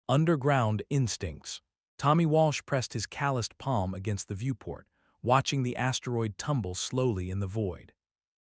Underground instincts. Tommy Walsh pressed his calloused palm against the viewport, watching the asteroid tumble slowly in the void.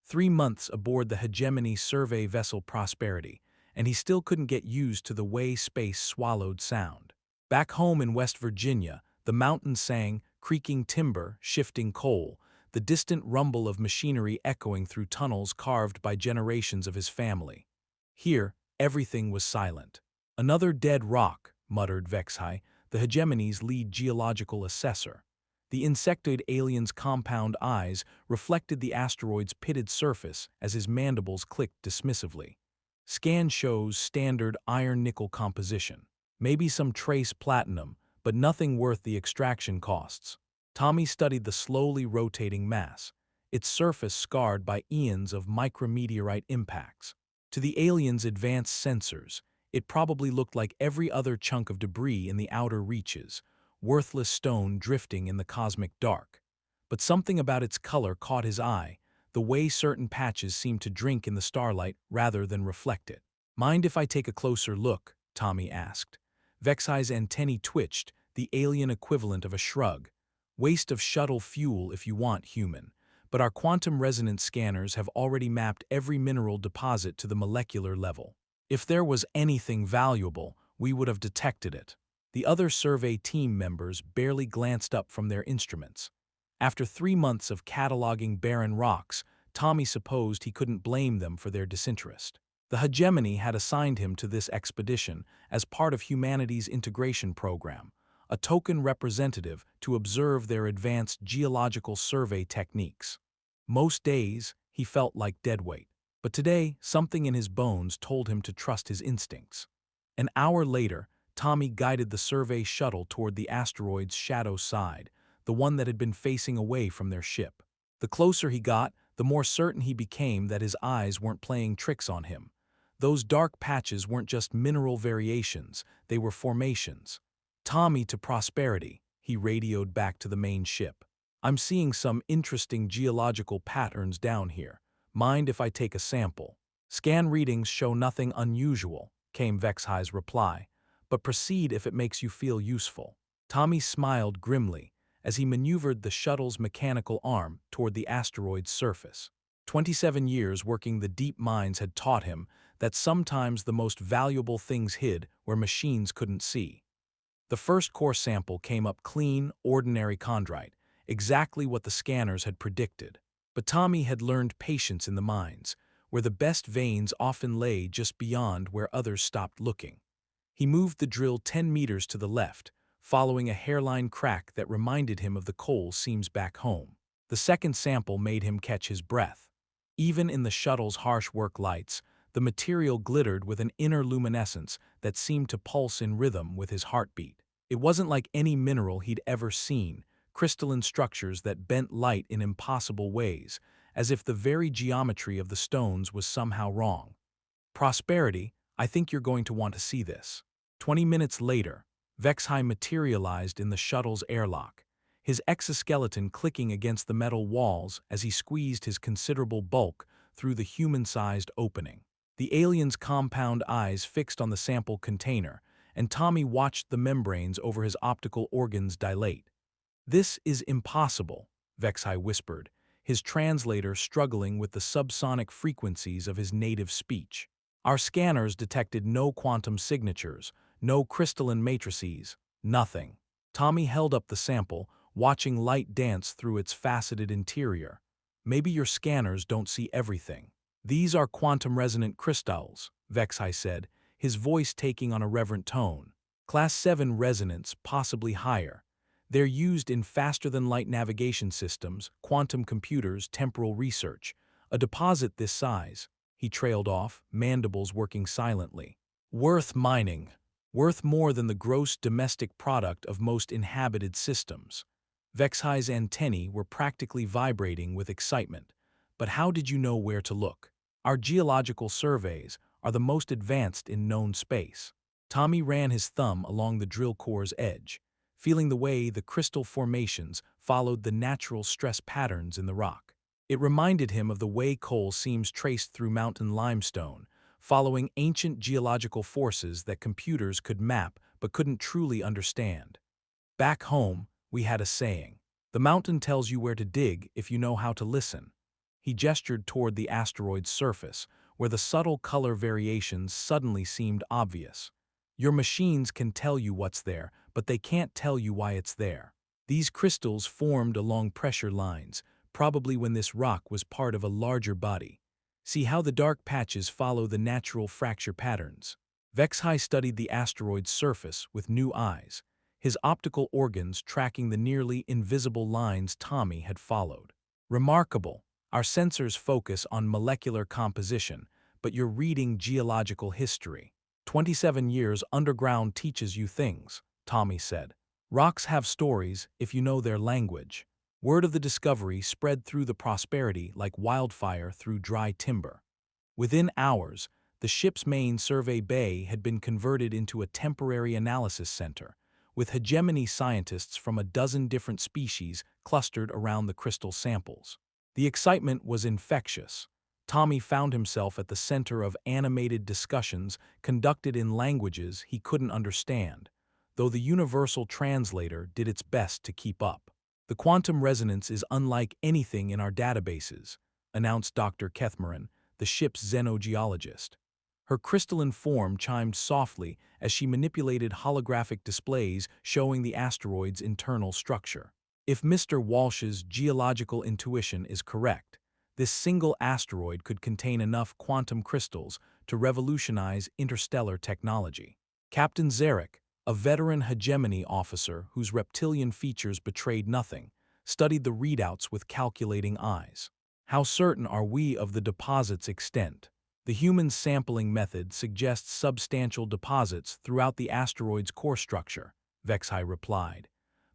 3 months aboard the Hegemony survey vessel Prosperity, and he still couldn't get used to the way space swallowed sound. Back home in West Virginia, the mountains sang, creaking timber, shifting coal, the distant rumble of machinery echoing through tunnels carved by generations of his family. Here, everything was silent. "Another dead rock," muttered Vexhai, the Hegemony's lead geological assessor. The insectoid alien's compound eyes reflected the asteroid's pitted surface as his mandibles clicked dismissively. Scan shows standard iron-nickel composition. Maybe some trace platinum, but nothing worth the extraction costs. Tommy studied the slowly rotating mass, its surface scarred by eons of micrometeorite impacts. To the alien's advanced sensors, it probably looked like every other chunk of debris in the outer reaches, worthless stone drifting in the cosmic dark. But something about its color caught his eye, the way certain patches seemed to drink in the starlight rather than reflect it. "Mind if I take a closer look?" Tommy asked. Vexhai's antennae twitched, the alien equivalent of a shrug. "Waste of shuttle fuel if you want, human. But our quantum resonance scanners have already mapped every mineral deposit to the molecular level. If there was anything valuable, we would have detected it." The other survey team members barely glanced up from their instruments. After 3 months of cataloging barren rocks, Tommy supposed he couldn't blame them for their disinterest. The Hegemony had assigned him to this expedition as part of humanity's integration program, a token representative to observe their advanced geological survey techniques. Most days, he felt like deadweight, but today something in his bones told him to trust his instincts. An hour later, Tommy guided the survey shuttle toward the asteroid's shadow side, the one that had been facing away from their ship. The closer he got, the more certain he became that his eyes weren't playing tricks on him. Those dark patches weren't just mineral variations, they were formations. "Tommy to Prosperity," he radioed back to the main ship. "I'm seeing some interesting geological patterns down here. Mind if I take a sample?" "Scan readings show nothing unusual," came Vexhai's reply, "but proceed if it makes you feel useful." Tommy smiled grimly as he maneuvered the shuttle's mechanical arm toward the asteroid's surface. 27 years working the deep mines had taught him that sometimes the most valuable things hid where machines couldn't see. The first core sample came up clean, ordinary chondrite, exactly what the scanners had predicted. But Tommy had learned patience in the mines, where the best veins often lay just beyond where others stopped looking. He moved the drill 10 meters to the left, following a hairline crack that reminded him of the coal seams back home. The second sample made him catch his breath. Even in the shuttle's harsh work lights, the material glittered with an inner luminescence that seemed to pulse in rhythm with his heartbeat. It wasn't like any mineral he'd ever seen, crystalline structures that bent light in impossible ways, as if the very geometry of the stones was somehow wrong. "Prosperity, I think you're going to want to see this." 20 minutes later, Vexhai materialized in the shuttle's airlock, his exoskeleton clicking against the metal walls as he squeezed his considerable bulk through the human-sized opening. The alien's compound eyes fixed on the sample container, and Tommy watched the membranes over his optical organs dilate. "This is impossible," Vexhai whispered, his translator struggling with the subsonic frequencies of his native speech. "Our scanners detected no quantum signatures, no crystalline matrices, nothing." Tommy held up the sample, watching light dance through its faceted interior. "Maybe your scanners don't see everything." "These are quantum-resonant crystals," Vexhai said, his voice taking on a reverent tone. "Class 7 resonance, possibly higher. They're used in faster-than-light navigation systems, quantum computers, temporal research. A deposit this size," he trailed off, mandibles working silently. "Worth mining. Worth more than the gross domestic product of most inhabited systems." Vexhai's antennae were practically vibrating with excitement. "But how did you know where to look? Our geological surveys are the most advanced in known space." Tommy ran his thumb along the drill core's edge, feeling the way the crystal formations followed the natural stress patterns in the rock. It reminded him of the way coal seams traced through mountain limestone, following ancient geological forces that computers could map but couldn't truly understand. Back home, we had a saying: "The mountain tells you where to dig if you know how to listen." He gestured toward the asteroid's surface, where the subtle color variations suddenly seemed obvious. "Your machines can tell you what's there, but they can't tell you why it's there. These crystals formed along pressure lines, probably when this rock was part of a larger body. See how the dark patches follow the natural fracture patterns." Vexhai studied the asteroid's surface with new eyes, his optical organs tracking the nearly invisible lines Tommy had followed. "Remarkable. Our sensors focus on molecular composition, but you're reading geological history. 27 years underground teaches you things," Tommy said. "Rocks have stories if you know their language." Word of the discovery spread through the Prosperity like wildfire through dry timber. Within hours, the ship's main survey bay had been converted into a temporary analysis center, with hegemony scientists from a dozen different species clustered around the crystal samples. The excitement was infectious. Tommy found himself at the center of animated discussions conducted in languages he couldn't understand, though the universal translator did its best to keep up. "The quantum resonance is unlike anything in our databases," announced Dr. Kethmaran, the ship's xenogeologist. Her crystalline form chimed softly as she manipulated holographic displays showing the asteroid's internal structure. "If Mr. Walsh's geological intuition is correct, this single asteroid could contain enough quantum crystals to revolutionize interstellar technology." Captain Zarek, a veteran hegemony officer whose reptilian features betrayed nothing, studied the readouts with calculating eyes. "How certain are we of the deposit's extent?" "The human sampling method suggests substantial deposits throughout the asteroid's core structure," Vexhai replied,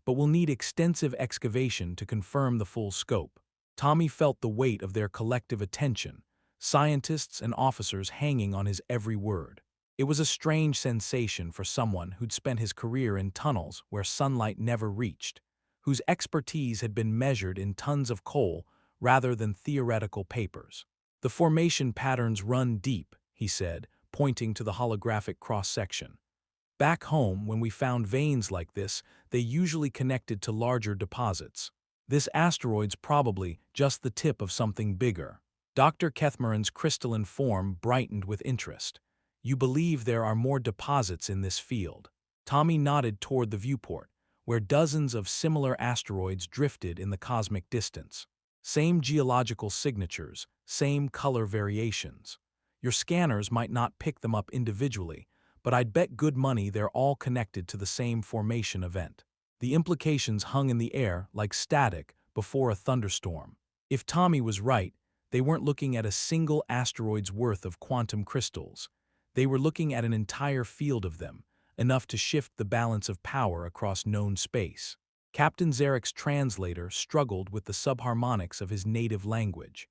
"but we'll need extensive excavation to confirm the full scope." Tommy felt the weight of their collective attention, scientists and officers hanging on his every word. It was a strange sensation for someone who'd spent his career in tunnels where sunlight never reached, whose expertise had been measured in tons of coal rather than theoretical papers. "The formation patterns run deep," he said, pointing to the holographic cross-section. "Back home, when we found veins like this, they usually connected to larger deposits. This asteroid's probably just the tip of something bigger." Dr. Kethmaran's crystalline form brightened with interest. "You believe there are more deposits in this field?" Tommy nodded toward the viewport, where dozens of similar asteroids drifted in the cosmic distance. "Same geological signatures, same color variations. Your scanners might not pick them up individually, but I'd bet good money they're all connected to the same formation event." The implications hung in the air like static before a thunderstorm. If Tommy was right, they weren't looking at a single asteroid's worth of quantum crystals. They were looking at an entire field of them, enough to shift the balance of power across known space. Captain Zarek's translator struggled with the subharmonics of his native language.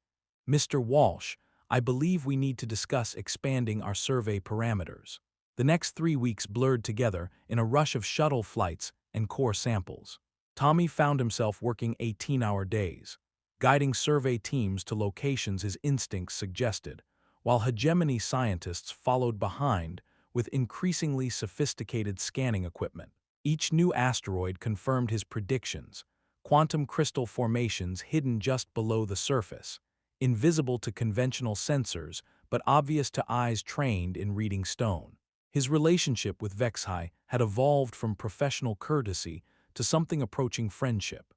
"Mr. Walsh, I believe we need to discuss expanding our survey parameters." The next 3 weeks blurred together in a rush of shuttle flights and core samples. Tommy found himself working 18-hour days, guiding survey teams to locations his instincts suggested, while hegemony scientists followed behind with increasingly sophisticated scanning equipment. Each new asteroid confirmed his predictions: quantum crystal formations hidden just below the surface, invisible to conventional sensors but obvious to eyes trained in reading stone. His relationship with Vexhai had evolved from professional courtesy to something approaching friendship.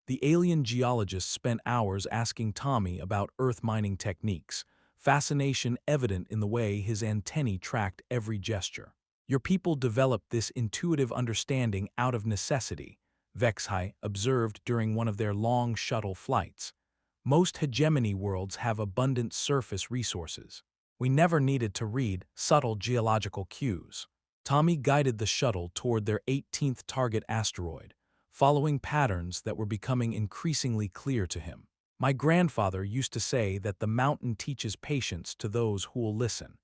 The alien geologist spent hours asking Tommy about Earth mining techniques, fascination evident in the way his antennae tracked every gesture. "Your people developed this intuitive understanding out of necessity," Vexhai observed during one of their long shuttle flights. "Most hegemony worlds have abundant surface resources. We never needed to read subtle geological cues." Tommy guided the shuttle toward their 18th target asteroid, following patterns that were becoming increasingly clear to him. "My grandfather used to say that the mountain teaches patience to those who will listen.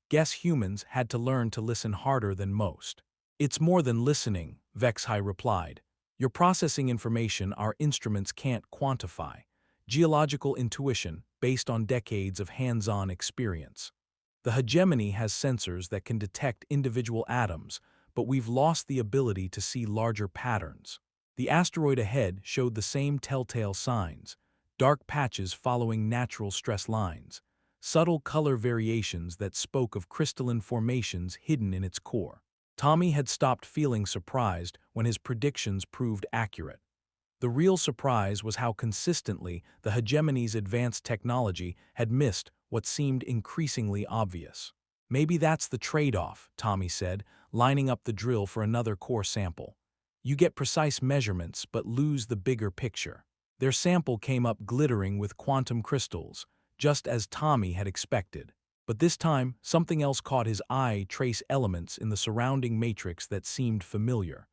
Guess humans had to learn to listen harder than most." "It's more than listening," Vexhai replied. "You're processing information our instruments can't quantify. Geological intuition based on decades of hands-on experience. The hegemony has sensors that can detect individual atoms, but we've lost the ability to see larger patterns. The asteroid ahead showed the same telltale signs, dark patches following natural stress lines, subtle color variations that spoke of crystalline formations hidden in its core. Tommy had stopped feeling surprised when his predictions proved accurate. The real surprise was how consistently the hegemony's advanced technology had missed what seemed increasingly obvious. Maybe that's the trade-off, Tommy said, lining up the drill for another core sample. You get precise measurements but lose the bigger picture. Their sample came up glittering with quantum crystals, just as Tommy had expected. But this time, something else caught his eye: trace elements in the surrounding matrix that seemed familiar.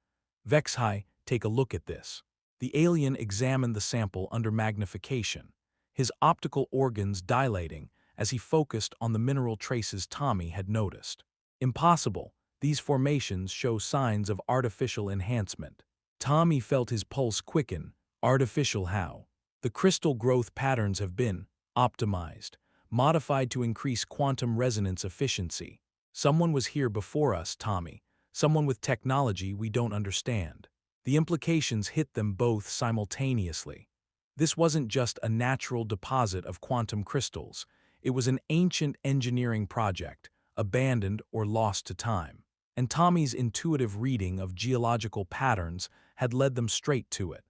Vexhai, take a look at this. The alien examined the sample under magnification, his optical organs dilating as he focused on the mineral traces Tommy had noticed. Impossible, these formations show signs of artificial enhancement. Tommy felt his pulse quicken. Artificial how? The crystal growth patterns have been optimized, modified to increase quantum resonance efficiency. Someone was here before us, Tommy. Someone with technology we don't understand. The implications hit them both simultaneously. This wasn't just a natural deposit of quantum crystals. It was an ancient engineering project, abandoned or lost to time. And Tommy's intuitive reading of geological patterns had led them straight to it.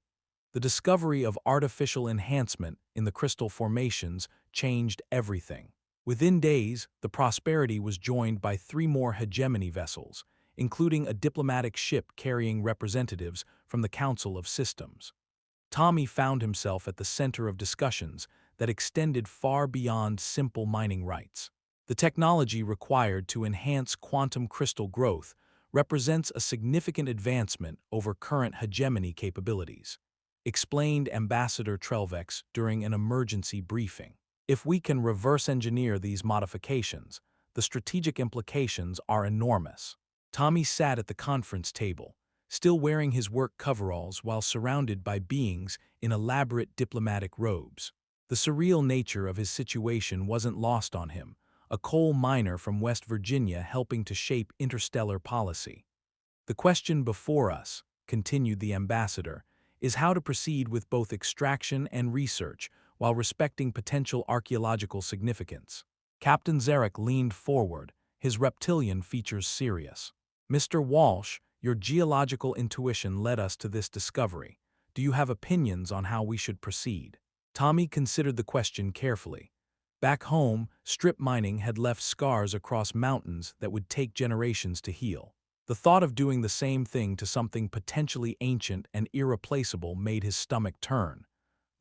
The discovery of artificial enhancement in the crystal formations changed everything. Within days, the Prosperity was joined by 3 more hegemony vessels, including a diplomatic ship carrying representatives from the Council of Systems. Tommy found himself at the center of discussions that extended far beyond simple mining rights. The technology required to enhance quantum crystal growth represents a significant advancement over current hegemony capabilities, explained Ambassador Trelvex during an emergency briefing. If we can reverse engineer these modifications, the strategic implications are enormous. Tommy sat at the conference table, still wearing his work coveralls while surrounded by beings in elaborate diplomatic robes. The surreal nature of his situation wasn't lost on him, a coal miner from West Virginia helping to shape interstellar policy. The question before us, continued the ambassador, is how to proceed with both extraction and research while respecting potential archaeological significance. Captain Zarek leaned forward, his reptilian features serious. Mr. Walsh, your geological intuition led us to this discovery. Do you have opinions on how we should proceed? Tommy considered the question carefully. Back home, strip mining had left scars across mountains that would take generations to heal. The thought of doing the same thing to something potentially ancient and irreplaceable made his stomach turn.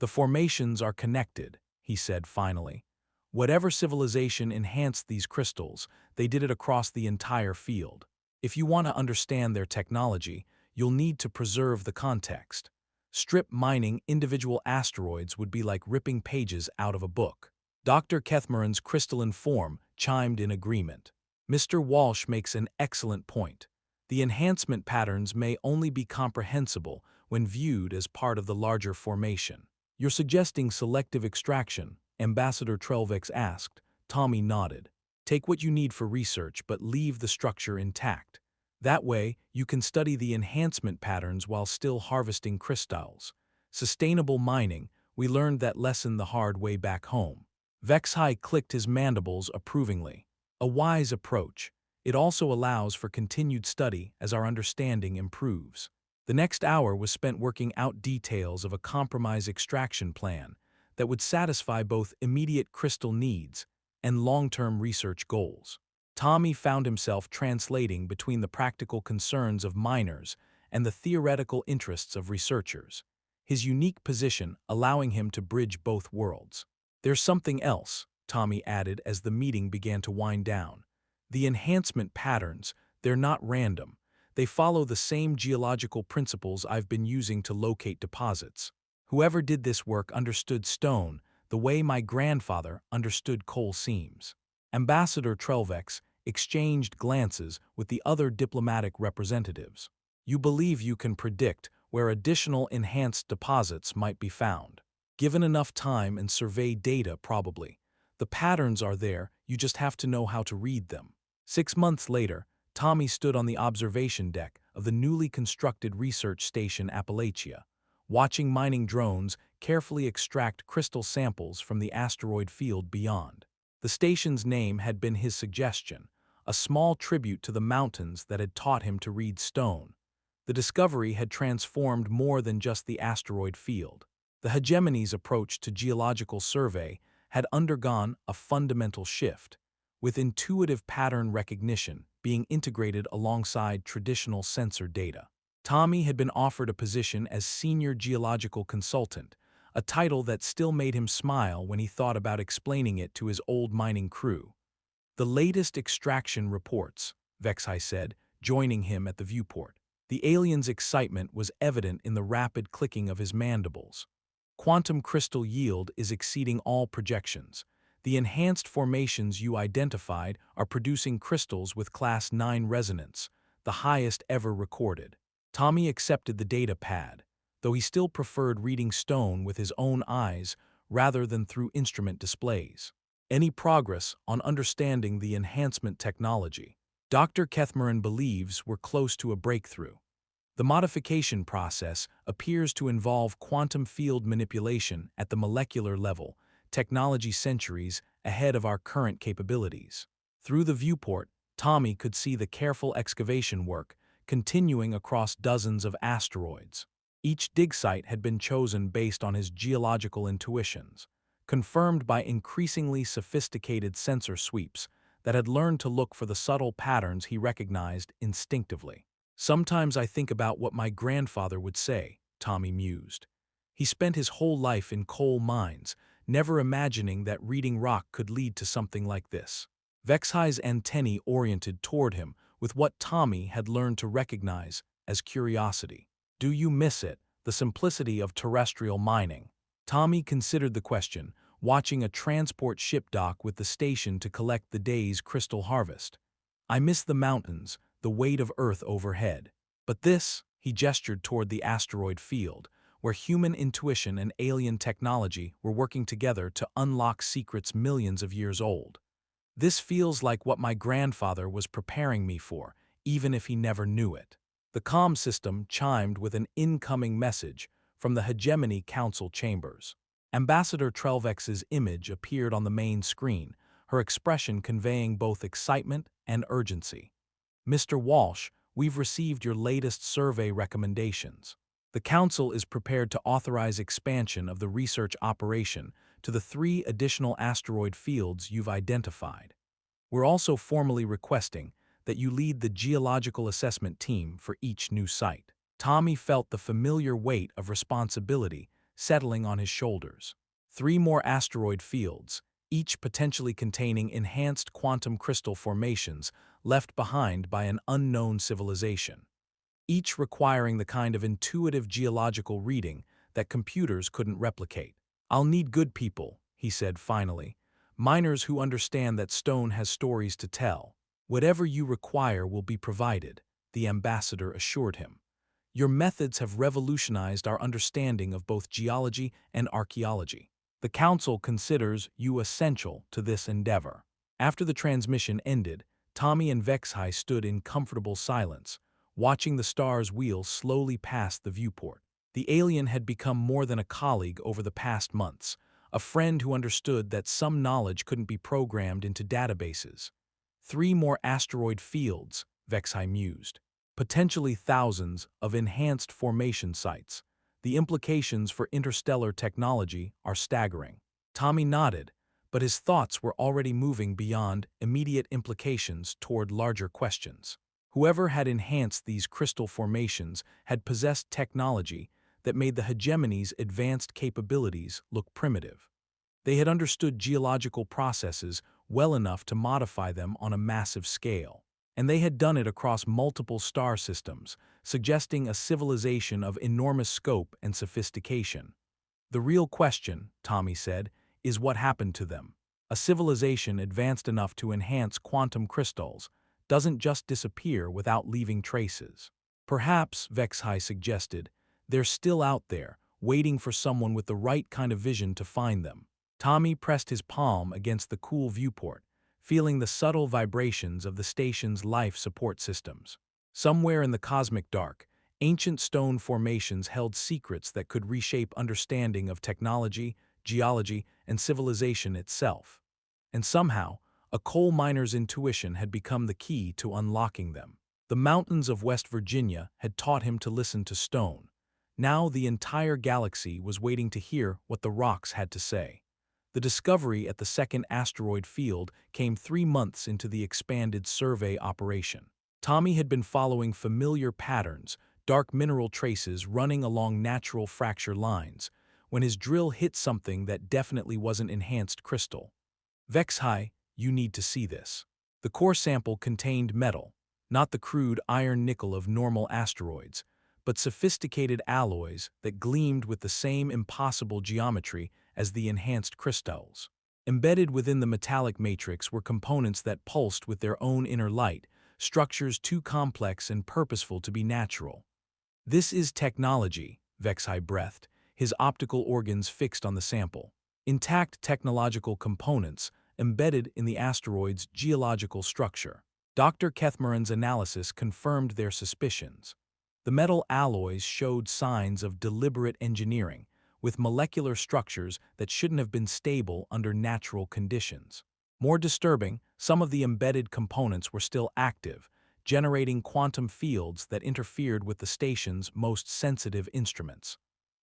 The formations are connected, he said finally. Whatever civilization enhanced these crystals, they did it across the entire field. If you want to understand their technology, you'll need to preserve the context. Strip mining individual asteroids would be like ripping pages out of a book. Dr. Kethmaran's crystalline form chimed in agreement. Mr. Walsh makes an excellent point. The enhancement patterns may only be comprehensible when viewed as part of the larger formation. You're suggesting selective extraction, Ambassador Trelvex asked. Tommy nodded. Take what you need for research, but leave the structure intact. That way, you can study the enhancement patterns while still harvesting crystals. Sustainable mining, we learned that lesson the hard way back home. Vexhai clicked his mandibles approvingly. A wise approach. It also allows for continued study as our understanding improves. The next hour was spent working out details of a compromise extraction plan that would satisfy both immediate crystal needs and long-term research goals. Tommy found himself translating between the practical concerns of miners and the theoretical interests of researchers, his unique position allowing him to bridge both worlds. There's something else, Tommy added as the meeting began to wind down. The enhancement patterns, they're not random. They follow the same geological principles I've been using to locate deposits. Whoever did this work understood stone the way my grandfather understood coal seams. Ambassador Trelvex exchanged glances with the other diplomatic representatives. You believe you can predict where additional enhanced deposits might be found. Given enough time and survey data, probably. The patterns are there, you just have to know how to read them. 6 months later, Tommy stood on the observation deck of the newly constructed research station Appalachia, watching mining drones carefully extract crystal samples from the asteroid field beyond. The station's name had been his suggestion, a small tribute to the mountains that had taught him to read stone. The discovery had transformed more than just the asteroid field. The hegemony's approach to geological survey had undergone a fundamental shift, with intuitive pattern recognition being integrated alongside traditional sensor data. Tommy had been offered a position as senior geological consultant, a title that still made him smile when he thought about explaining it to his old mining crew. "The latest extraction reports," Vexhai said, joining him at the viewport. The alien's excitement was evident in the rapid clicking of his mandibles. "Quantum crystal yield is exceeding all projections. The enhanced formations you identified are producing crystals with Class 9 resonance, the highest ever recorded." Tommy accepted the data pad, though he still preferred reading stone with his own eyes rather than through instrument displays. "Any progress on understanding the enhancement technology?" Dr. Kethmaran believes we're close to a breakthrough. The modification process appears to involve quantum field manipulation at the molecular level, technology centuries ahead of our current capabilities. Through the viewport, Tommy could see the careful excavation work continuing across dozens of asteroids. Each dig site had been chosen based on his geological intuitions, confirmed by increasingly sophisticated sensor sweeps that had learned to look for the subtle patterns he recognized instinctively. "Sometimes I think about what my grandfather would say," Tommy mused. "He spent his whole life in coal mines, never imagining that reading rock could lead to something like this." Vexhai's antennae oriented toward him with what Tommy had learned to recognize as curiosity. "Do you miss it, the simplicity of terrestrial mining?" Tommy considered the question, watching a transport ship dock with the station to collect the day's crystal harvest. "I miss the mountains, the weight of Earth overhead. But this," he gestured toward the asteroid field, where human intuition and alien technology were working together to unlock secrets millions of years old. "This feels like what my grandfather was preparing me for, even if he never knew it." The comm system chimed with an incoming message from the Hegemony Council chambers. Ambassador Trelvex's image appeared on the main screen, her expression conveying both excitement and urgency. "Mr. Walsh, we've received your latest survey recommendations. The Council is prepared to authorize expansion of the research operation to the 3 additional asteroid fields you've identified. We're also formally requesting that you lead the geological assessment team for each new site." Tommy felt the familiar weight of responsibility settling on his shoulders. 3 more asteroid fields, each potentially containing enhanced quantum crystal formations left behind by an unknown civilization, each requiring the kind of intuitive geological reading that computers couldn't replicate. "I'll need good people," he said finally, "miners who understand that stone has stories to tell." "Whatever you require will be provided," the ambassador assured him. "Your methods have revolutionized our understanding of both geology and archaeology. The Council considers you essential to this endeavor." After the transmission ended, Tommy and Vexhai stood in comfortable silence, watching the star's wheel slowly pass the viewport. The alien had become more than a colleague over the past months, a friend who understood that some knowledge couldn't be programmed into databases. 3 more asteroid fields, Vexhai mused. Potentially thousands of enhanced formation sites. The implications for interstellar technology are staggering. Tommy nodded, but his thoughts were already moving beyond immediate implications toward larger questions. Whoever had enhanced these crystal formations had possessed technology that made the hegemony's advanced capabilities look primitive. They had understood geological processes well enough to modify them on a massive scale, and they had done it across multiple star systems, suggesting a civilization of enormous scope and sophistication. "The real question," Tommy said, "is what happened to them. A civilization advanced enough to enhance quantum crystals doesn't just disappear without leaving traces." "Perhaps," Vexhai suggested, "they're still out there, waiting for someone with the right kind of vision to find them." Tommy pressed his palm against the cool viewport, feeling the subtle vibrations of the station's life support systems. Somewhere in the cosmic dark, ancient stone formations held secrets that could reshape understanding of technology, geology, and civilization itself. And somehow, a coal miner's intuition had become the key to unlocking them. The mountains of West Virginia had taught him to listen to stone. Now the entire galaxy was waiting to hear what the rocks had to say. The discovery at the second asteroid field came 3 months into the expanded survey operation. Tommy had been following familiar patterns, dark mineral traces running along natural fracture lines, when his drill hit something that definitely wasn't enhanced crystal. Vexhai, you need to see this. The core sample contained metal, not the crude iron-nickel of normal asteroids, but sophisticated alloys that gleamed with the same impossible geometry as the enhanced crystals. Embedded within the metallic matrix were components that pulsed with their own inner light, structures too complex and purposeful to be natural. This is technology, Vexhai breathed, his optical organs fixed on the sample. Intact technological components embedded in the asteroid's geological structure. Dr. Kethmaran's analysis confirmed their suspicions. The metal alloys showed signs of deliberate engineering, with molecular structures that shouldn't have been stable under natural conditions. More disturbing, some of the embedded components were still active, generating quantum fields that interfered with the station's most sensitive instruments.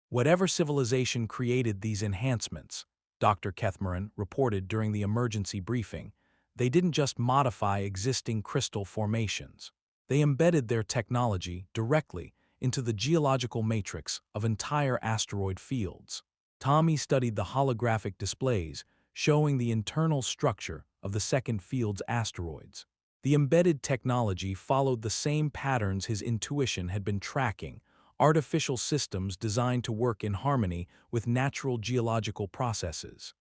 Whatever civilization created these enhancements, Dr. Kethmaran reported during the emergency briefing, they didn't just modify existing crystal formations. They embedded their technology directly into the geological matrix of entire asteroid fields. Tommy studied the holographic displays showing the internal structure of the second field's asteroids. The embedded technology followed the same patterns his intuition had been tracking, artificial systems designed to work in harmony with natural geological processes.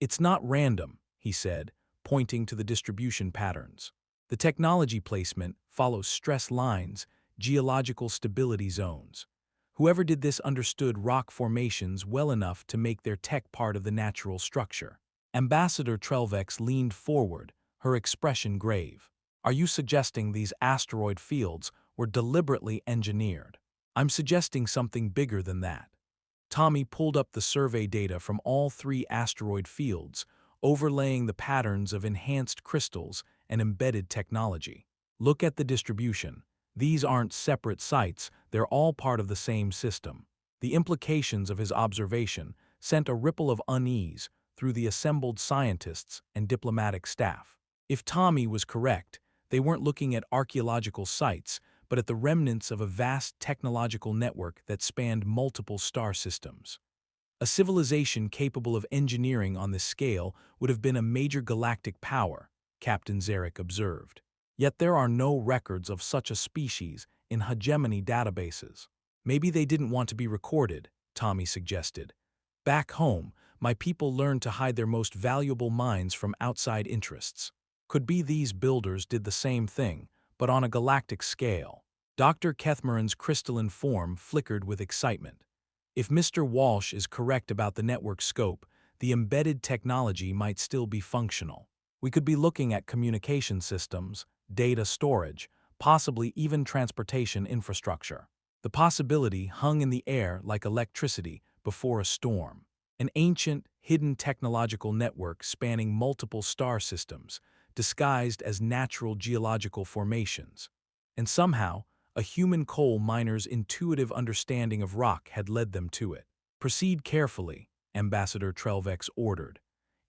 It's not random, he said, pointing to the distribution patterns. The technology placement follows stress lines, geological stability zones. Whoever did this understood rock formations well enough to make their tech part of the natural structure. Ambassador Trelvex leaned forward, her expression grave. Are you suggesting these asteroid fields were deliberately engineered? I'm suggesting something bigger than that. Tommy pulled up the survey data from all 3 asteroid fields, overlaying the patterns of enhanced crystals and embedded technology. Look at the distribution. These aren't separate sites, they're all part of the same system. The implications of his observation sent a ripple of unease through the assembled scientists and diplomatic staff. If Tommy was correct, they weren't looking at archaeological sites, but at the remnants of a vast technological network that spanned multiple star systems. A civilization capable of engineering on this scale would have been a major galactic power, Captain Zarek observed. Yet there are no records of such a species in hegemony databases. Maybe they didn't want to be recorded, Tommy suggested. Back home, my people learned to hide their most valuable minds from outside interests. Could be these builders did the same thing, but on a galactic scale. Dr. Kethmaran's crystalline form flickered with excitement. If Mr. Walsh is correct about the network scope, the embedded technology might still be functional. We could be looking at communication systems, data storage, possibly even transportation infrastructure. The possibility hung in the air like electricity before a storm. An ancient, hidden technological network spanning multiple star systems, disguised as natural geological formations. And somehow, a human coal miner's intuitive understanding of rock had led them to it. Proceed carefully, Ambassador Trelvex ordered.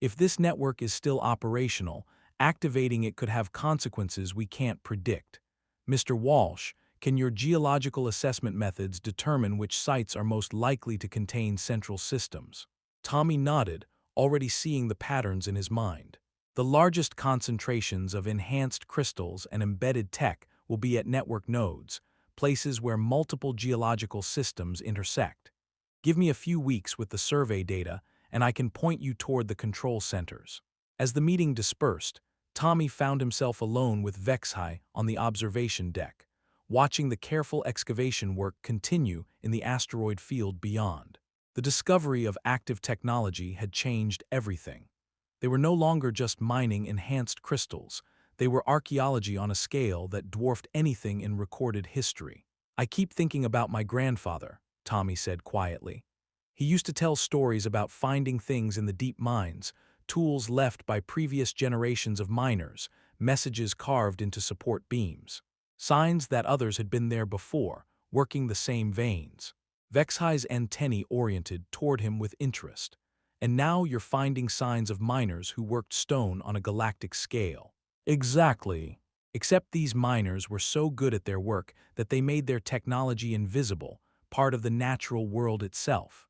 If this network is still operational, activating it could have consequences we can't predict. Mr. Walsh, can your geological assessment methods determine which sites are most likely to contain central systems? Tommy nodded, already seeing the patterns in his mind. The largest concentrations of enhanced crystals and embedded tech will be at network nodes, places where multiple geological systems intersect. Give me a few weeks with the survey data, and I can point you toward the control centers. As the meeting dispersed, Tommy found himself alone with Vexhai on the observation deck, watching the careful excavation work continue in the asteroid field beyond. The discovery of active technology had changed everything. They were no longer just mining enhanced crystals. They were archaeology on a scale that dwarfed anything in recorded history. "I keep thinking about my grandfather," Tommy said quietly. "He used to tell stories about finding things in the deep mines, tools left by previous generations of miners, messages carved into support beams. Signs that others had been there before, working the same veins." Vexhi's antennae oriented toward him with interest. "And now you're finding signs of miners who worked stone on a galactic scale." "Exactly. Except these miners were so good at their work that they made their technology invisible, part of the natural world itself."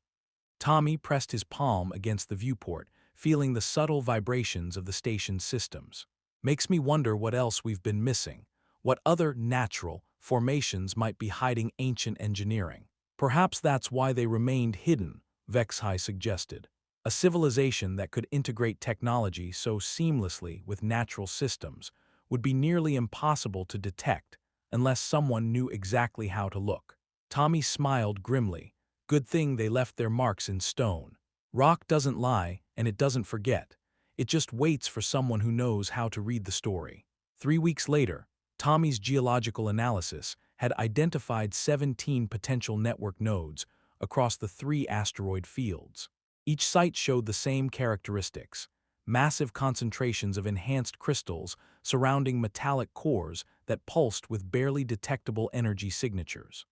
Tommy pressed his palm against the viewport, feeling the subtle vibrations of the station's systems. "Makes me wonder what else we've been missing. What other natural formations might be hiding ancient engineering. Perhaps that's why they remained hidden," Vexhi suggested. "A civilization that could integrate technology so seamlessly with natural systems would be nearly impossible to detect unless someone knew exactly how to look." Tommy smiled grimly. "Good thing they left their marks in stone. Rock doesn't lie, and it doesn't forget. It just waits for someone who knows how to read the story." 3 weeks later, Tommy's geological analysis had identified 17 potential network nodes across the 3 asteroid fields. Each site showed the same characteristics: massive concentrations of enhanced crystals surrounding metallic cores that pulsed with barely detectable energy signatures.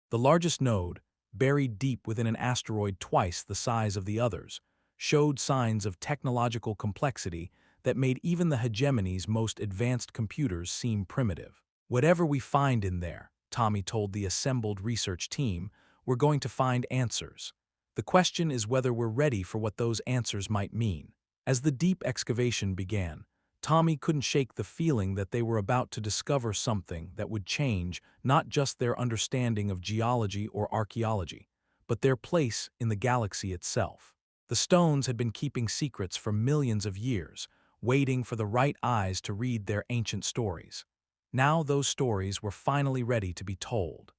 The largest node, buried deep within an asteroid twice the size of the others, showed signs of technological complexity that made even the hegemony's most advanced computers seem primitive. "Whatever we find in there," Tommy told the assembled research team, "we're going to find answers. The question is whether we're ready for what those answers might mean." As the deep excavation began, Tommy couldn't shake the feeling that they were about to discover something that would change not just their understanding of geology or archaeology, but their place in the galaxy itself. The stones had been keeping secrets for millions of years, waiting for the right eyes to read their ancient stories. Now those stories were finally ready to be told.